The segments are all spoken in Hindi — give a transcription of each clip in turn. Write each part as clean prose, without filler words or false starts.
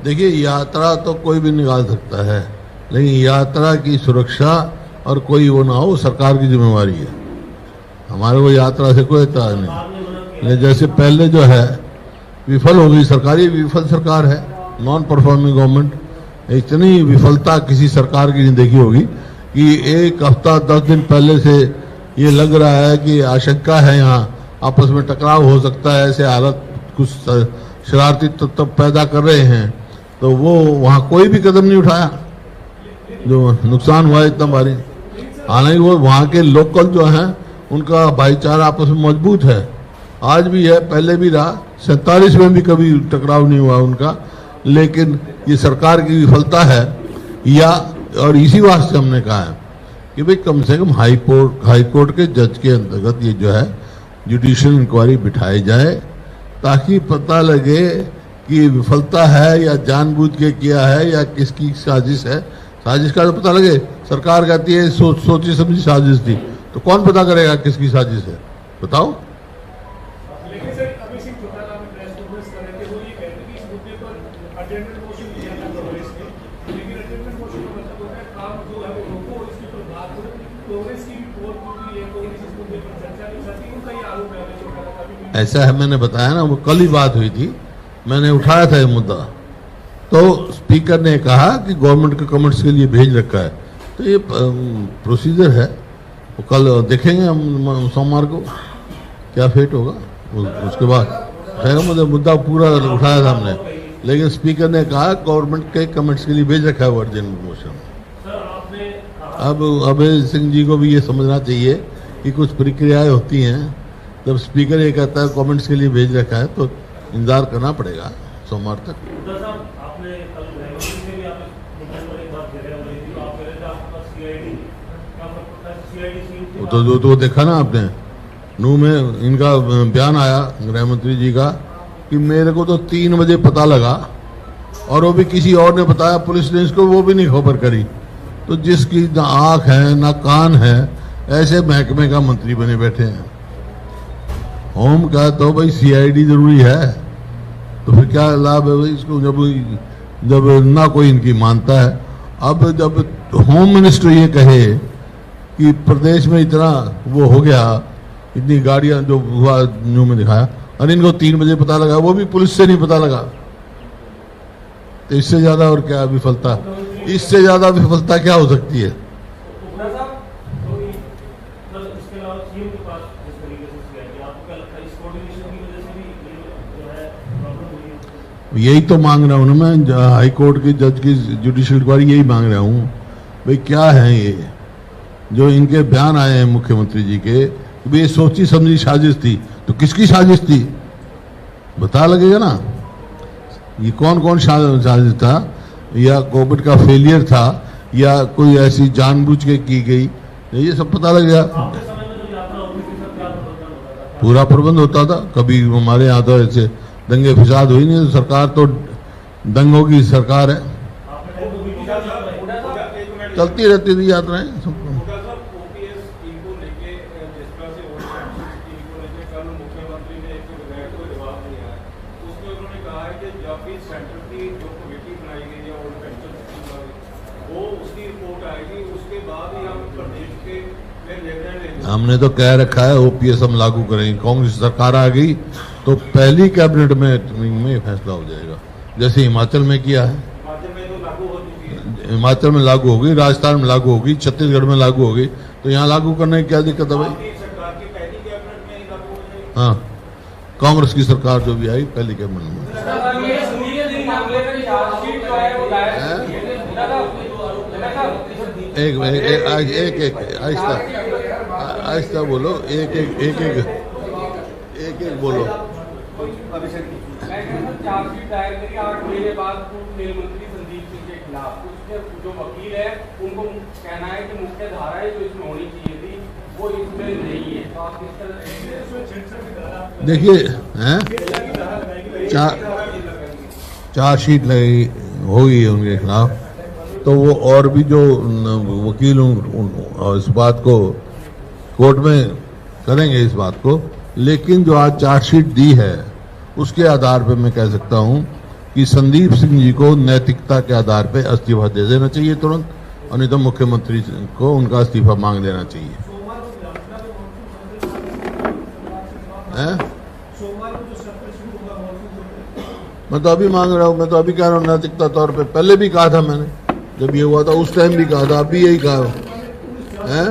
देखिए, यात्रा तो कोई भी निकाल सकता है, लेकिन यात्रा की सुरक्षा और कोई वो ना हो, सरकार की जिम्मेवारी है। हमारे को यात्रा से कोई एतराज नहीं। लेकिन जैसे पहले जो है विफल हो गई सरकार, ये विफल सरकार है, नॉन परफॉर्मिंग गवर्नमेंट। इतनी विफलता किसी सरकार की नहीं देखी होगी कि एक हफ्ता 10 दिन पहले से ये लग रहा है कि आशंका है यहाँ आपस में टकराव हो सकता है, ऐसे हालत कुछ शरारती तत्व पैदा कर रहे हैं, तो वो वहाँ कोई भी कदम नहीं उठाया। जो नुकसान हुआ इतना भारी, हालांकि वो वहाँ के लोकल जो हैं उनका भाईचारा आपस में मजबूत है, आज भी है, पहले भी रहा। 47 में भी कभी टकराव नहीं हुआ उनका। लेकिन ये सरकार की विफलता है, या और इसी वास्ते हमने कहा है कि भाई कम से कम हाई कोर्ट के जज के अंतर्गत ये जो है जुडिशियल इंक्वायरी बिठाई जाए, ताकि पता लगे कि विफलता है या जानबूझ के किया है या किसकी साजिश है। साजिश का तो पता लगे। सरकार कहती है सोची समझी साजिश थी, तो कौन पता करेगा किसकी साजिश है? बताओ। लेकिन सर अभी सिंह चौटाला में प्रेस कॉन्फ्रेंस कर रहे थे, वो ये कहते कि इस मुद्दे पर अटेंडेंट मोशन दिया था कांग्रेस ने, लेकिन अटेंडेंट मोशन का मतलब होता है काम जो है वो रोको और इसके ऊपर बात करो। कांग्रेस की भी पोल खुल रही है, कांग्रेस इस मुद्दे पर चर्चा नहीं चाहती, उनका ये आरोप है चौटाला का भी। ऐसा है, मैंने बताया ना, वो कल ही बात हुई थी, मैंने उठाया था ये मुद्दा, तो स्पीकर ने कहा कि गवर्नमेंट के कमेंट्स के लिए भेज रखा है। तो ये प्रोसीजर है, वो कल देखेंगे हम सोमवार को क्या फेट होगा, उसके बाद है। मुझे मुद्दा पूरा उठाया था हमने, लेकिन स्पीकर ने कहा गवर्नमेंट के कमेंट्स के लिए भेज रखा है वो अर्जेंट मोशन। अब अभय सिंह जी को भी ये समझना चाहिए कि कुछ प्रक्रियाएं होती हैं, जब स्पीकर ये कहता है कमेंट्स के लिए भेज रखा है तो इंतजार करना पड़ेगा सोमवार तक। तो देखा ना आपने, नू में इनका बयान आया गृह मंत्री जी का कि मेरे को तो 3 बजे पता लगा, और वो भी किसी और ने बताया, पुलिस ने इसको वो भी नहीं खबर करी। तो जिसकी ना आंख है ना कान है, ऐसे महकमे का मंत्री बने बैठे हैं। होम का तो भाई CID जरूरी है, तो फिर क्या लाभ है भाई इसको, जब ना कोई इनकी मानता है। अब जब होम मिनिस्टर ये कहे कि प्रदेश में इतना वो हो गया, इतनी गाड़ियां जो हुआ न्यू में दिखाया, और इनको 3 बजे पता लगा, वो भी पुलिस से नहीं पता लगा, तो इससे ज्यादा और क्या विफलता, इससे ज्यादा विफलता क्या हो सकती है? यही तो मांग रहा हूँ ना मैं, हाई कोर्ट के जज की जुडिशियल इंक्वायरी, यही मांग रहा हूँ भाई। क्या है ये जो इनके बयान आए हैं मुख्यमंत्री जी के, ये सोची समझी साजिश थी, तो किसकी साजिश थी बता लगेगा ना। ये कौन कौन साजिश था, या कोविड का फेलियर था, या कोई ऐसी जानबूझ के की गई, ये सब पता लग गया। पूरा प्रबंध होता था, कभी हमारे यहाँ तो ऐसे दंगे फिसाद हुई नहीं, तो सरकार तो दंगों की सरकार है, चलती रहती थी यात्राएं। हमने तो कह रखा है OPS हम लागू करेंगे। कांग्रेस सरकार आ गई तो पहली कैबिनेट में फैसला हो जाएगा, जैसे हिमाचल में किया है। हिमाचल में लागू होगी, राजस्थान में लागू होगी, छत्तीसगढ़ में लागू होगी, तो यहाँ लागू करने की क्या दिक्कत है भाई? हाँ, कांग्रेस की सरकार जो भी आई पहली कैबिनेट में। एक आहिस्ता बोलो, एक बोलो। चार्जशीट दायर करी 8 महीने बाद पूर्व रेल मंत्री संदीप सिंह के खिलाफ। उसके जो वकील है उनको कहना है कि मुख्य धाराएं जो इसमें होनी चाहिए थी वो इसमें नहीं है। तो आप किस तरह देखिए चार्जशीट लगी होगी उनके खिलाफ, तो वो और भी जो वकील इस बात को कोर्ट में करेंगे इस बात को। लेकिन जो आज चार्जशीट दी है उसके आधार पर मैं कह सकता हूं कि संदीप सिंह जी को नैतिकता के आधार पर इस्तीफा दे देना चाहिए तुरंत, और नहीं तो मुख्यमंत्री को उनका इस्तीफा मांग लेना चाहिए। सोमवार को जो सत्र शुरू होगा मॉनसून, मैं तो अभी मांग रहा हूँ, मैं तो अभी कह रहा हूँ नैतिकता तौर पे। पहले भी कहा था मैंने, जब ये हुआ था उस टाइम भी कहा था, अभी यही कहा है।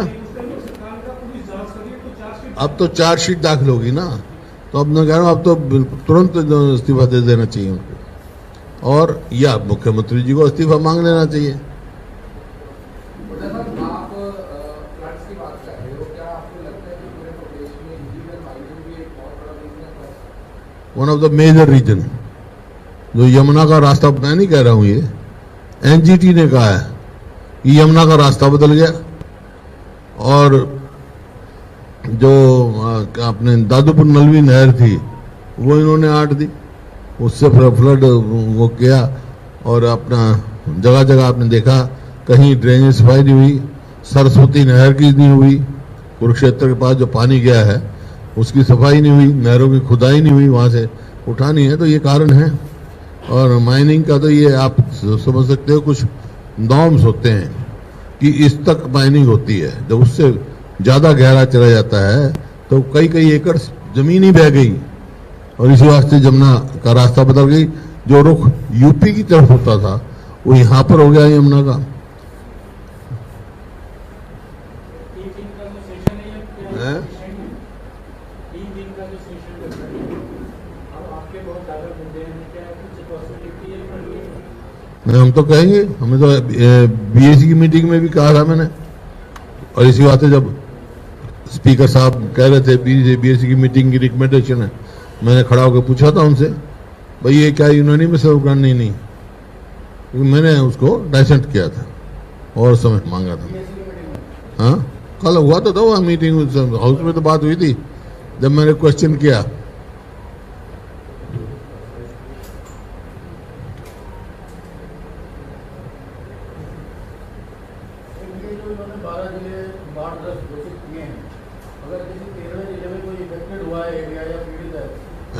अब तो चार्जशीट दाखिल होगी ना, तो अब मैं कह रहा हूँ अब तो तुरंत इस्तीफा दे देना चाहिए उनको, और या मुख्यमंत्री जी को इस्तीफा मांग लेना चाहिए। One of the major reason, जो यमुना का रास्ता, मैं नहीं कह रहा हूं, ये एनजीटी ने कहा है कि यमुना का रास्ता बदल गया, और जो अपने दादूपुर नलवी नहर थी वो इन्होंने आट दी, उससे फ्लड वो किया, और अपना जगह जगह आपने देखा कहीं ड्रेनेज सफाई नहीं हुई, सरस्वती नहर की नहीं हुई, कुरुक्षेत्र के पास जो पानी गया है उसकी सफाई नहीं हुई, नहरों की खुदाई नहीं हुई, वहां से उठानी है, तो ये कारण है। और माइनिंग का तो ये आप समझ सकते हो, कुछ नॉर्म्स होते हैं कि इस तक माइनिंग होती है, जब उससे ज़्यादा गहरा चला जाता है तो कई कई एकड़ जमीन ही बह गई, और इसी वास्ते जमुना का रास्ता बदल गई। जो रुख यूपी की तरफ होता था वो यहाँ पर हो गया यमुना का। हम तो कहेंगे, हमें तो बीएससी की मीटिंग में भी कहा था मैंने, और इसी बात है जब स्पीकर साहब कह रहे थे बीएससी की मीटिंग की रिकमेंडेशन है, मैंने खड़ा होकर पूछा था उनसे, भाई ये क्या यूनानिमस होगा? नहीं, क्योंकि मैंने उसको डाइसेंट किया था और समय मांगा था। हाँ, कल हुआ तो था वह मीटिंग, हाउस में तो बात हुई थी जब मैंने क्वेश्चन किया।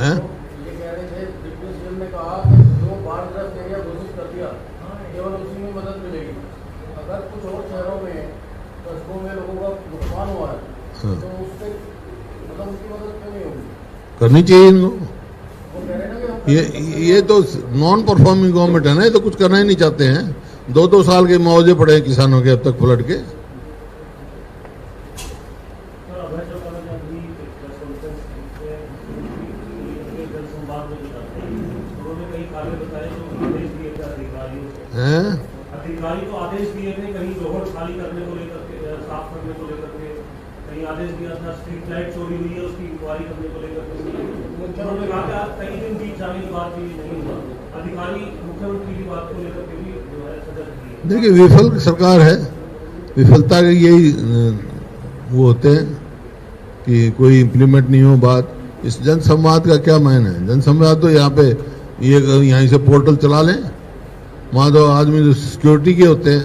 ये कह रहे थे डिप्टी सीएम ने कहा कि जो बाढ़ग्रस्त एरिया घोषित कर दिया केवल उसी में मदद मिलेगी। अगर कुछ और शहरों में कस्बों में लोगों का नुकसान हुआ है तो उससे मतलब उसकी मदद क्यों नहीं होगी? करनी चाहिए इनको। वो कह रहे हैं ना ये तो नॉन परफॉर्मिंग गवर्नमेंट है ना, ये तो कुछ करना ही नहीं चाहते हैं। 2-2 साल के मुआवजे पड़े हैं किसानों के अब तक फ्लड के। अधिकारी तो आदेश दिए थे कहीं जोहर खाली करने को लेकर के, साफ करने को लेकर के, कहीं आदेश दिया था स्ट्रीट लाइट चोरी हुई है उसकी इंक्वायरी करने को लेकर के। उन्होंने कहा कि आज कई दिन बीत जाने की बात भी नहीं हुआ, अधिकारी मुख्यमंत्री की बात को लेकर के भी जो है सजग किए। देखिए, विफल सरकार है, विफलता के यही वो होते हैं कि कोई इम्प्लीमेंट नहीं हो बात। इस जनसंवाद का क्या मायने है? जनसंवाद तो यहाँ पे यहीं से पोर्टल चला लें, वहाँ तो आदमी जो सिक्योरिटी के होते हैं।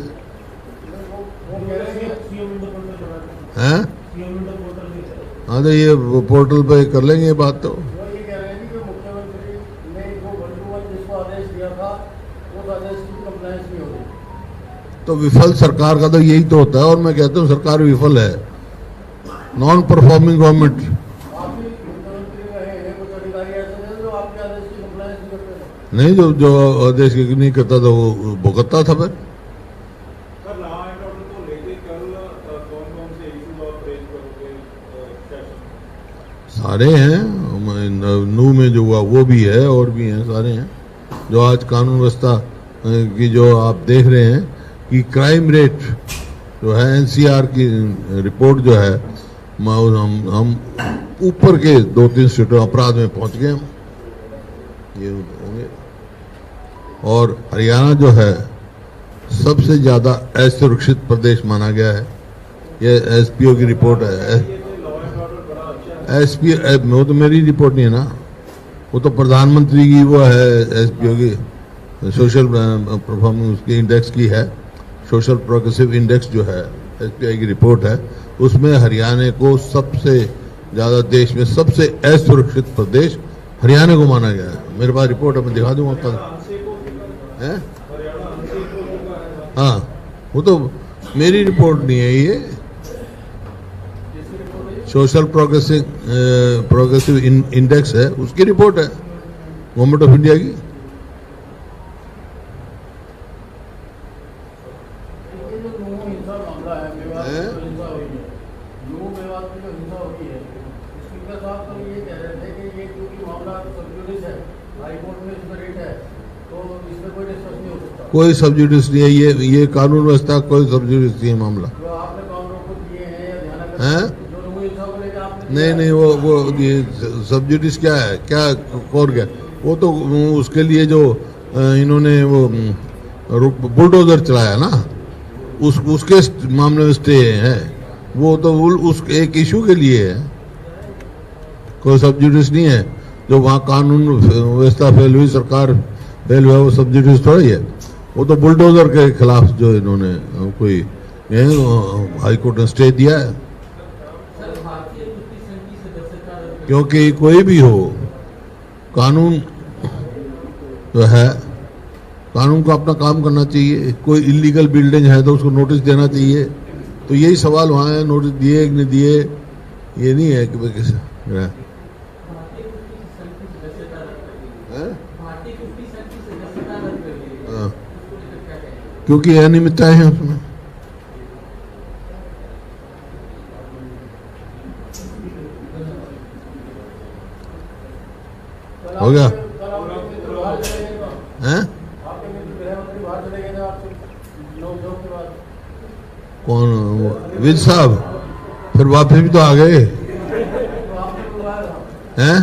हाँ, तो ये पोर्टल पे कर लेंगे ये बात। तो ये कह रहे हैं कि मुख्यमंत्री ने जो 1-to-1 जिसको आदेश दिया था उस आदेश की कंप्लायंस नहीं होगी। तो विफल सरकार का तो यही तो होता है, और मैं कहता हूँ सरकार विफल है, नॉन परफॉर्मिंग गवर्नमेंट। आप भी मुख्यमंत्री रहे हैं, कुछ अधिकारी ऐसे थे जो आपके आदेश की कंप्लायंस नहीं करते थे? नहीं, जो आदेश नहीं करता था वो भुगतता था। फिर सारे हैं, नू में जो हुआ वो भी है, और भी हैं, सारे हैं। जो आज कानून व्यवस्था की जो आप देख रहे हैं कि क्राइम रेट जो है, एनसीआर की रिपोर्ट जो है, हम ऊपर के 2-3 स्टेटों अपराध में पहुंच गए हम, ये होंगे। और हरियाणा जो है सबसे ज्यादा असुरक्षित प्रदेश माना गया है, ये एसपीओ की रिपोर्ट है। एसपी वो तो मेरी रिपोर्ट नहीं है ना, वो तो प्रधानमंत्री की वो है, एसपीओ की सोशल परफॉर्मेंस उसकी इंडेक्स की है, सोशल प्रोग्रेसिव इंडेक्स जो है एसपीआई की रिपोर्ट है, उसमें हरियाणा को सबसे ज्यादा देश में सबसे असुरक्षित प्रदेश हरियाणा को माना गया है। मेरे पास रिपोर्ट है, मैं दिखा दूंगा कल। हैं? हाँ, वो तो मेरी रिपोर्ट नहीं है, ये सोशल प्रोग्रेसिव इंडेक्स है, उसकी रिपोर्ट है गवर्नमेंट ऑफ इंडिया की। ये जो नो हिंसा मामला है, मेवात में जो हिंसा हुई है, नो मेवात में जो हिंसा हुई है, स्पीकर साहब तो ये कह रहे थे कि ये क्योंकि मामला सबजुडिस है, हाई कोर्ट में इसमें रेट है, तो इसमें कोई डिस्कस नहीं हो सकता। कोई सब्जुडिस नहीं है, ये कानून व्यवस्था कोई सब्जुडिस नहीं है मामला। जो आपने कानूनों को दिए हैं या ध्यान हैं? जो नो हिंसा को लेकर आपने नहीं, वो ये सब्जुडिस क्या है, क्या कौन क्या, वो तो उसके लिए जो इन्होंने वो बुलडोजर चलाया ना, उसके मामले में स्टे है, वो तो उस एक इशू के लिए है, कोई सब्जुडिस नहीं है। जो वहाँ कानून व्यवस्था फेल हुई, सरकार फेल हुआ, वो सब्जुडिस थोड़ी है। वो तो बुलडोजर के खिलाफ जो इन्होंने कोई हाई कोर्ट ने स्टे दिया है। क्योंकि कोई भी हो, कानून जो है, कानून को अपना काम करना चाहिए। कोई इलीगल बिल्डिंग है तो उसको नोटिस देना चाहिए। तो यही सवाल वहाँ है, नोटिस दिए कि नहीं दिए, ये नहीं है कि भाई किसी क्योंकि अनियमितताएं हैं उसमें। हो गया? हैं? आपके मित्र गृहमंत्री बाहर चले गए थे आपसे नोक-झोंक के बाद। कौन? विज साहब फिर वापस भी तो आ गए तो आपने बुलवाया था। हैं?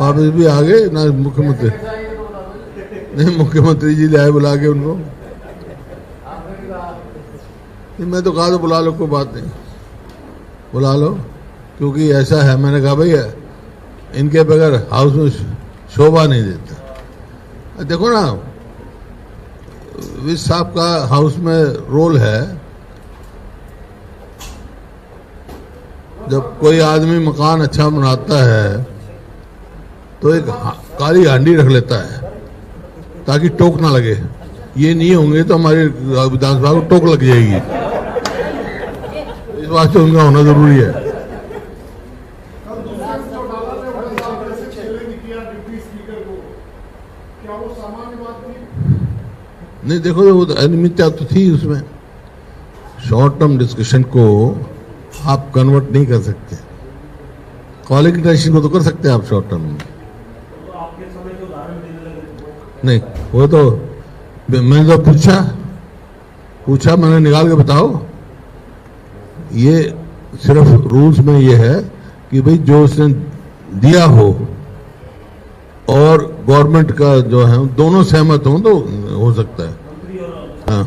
वापस भी आ गए ना मुख्यमंत्री? कैसा है ये तो बता दो। नहीं, मुख्यमंत्री जी लाए बुला के उनको। आपने भी कहा नहीं, मैं तो कहा तो बुला लो, कोई बात नहीं, बुला लो, क्योंकि ऐसा है, मैंने कहा भैया इनके बगैर हाउस में शोभा नहीं देता। देखो ना, विज साहब का हाउस में रोल है, जब कोई आदमी मकान अच्छा बनाता है तो एक काली हांडी रख लेता है ताकि टोक ना लगे। ये नहीं होंगे तो हमारी विधानसभा को टोक लग जाएगी, इस वास्ते उनका होना जरूरी है। नहीं, देखो वो अनियमितता तो थी उसमें। शॉर्ट टर्म डिस्कशन को आप कन्वर्ट नहीं कर सकते, क्वालिटी डिस्कशन को तो कर सकते हैं आप शॉर्ट टर्म में। नहीं, वो तो मैंने तो पूछा मैंने निकाल के बताओ। ये सिर्फ रूल्स में ये है कि भाई जो उसने दिया हो और गवर्नमेंट का जो है दोनों सहमत हों तो हो सकता है। हाँ।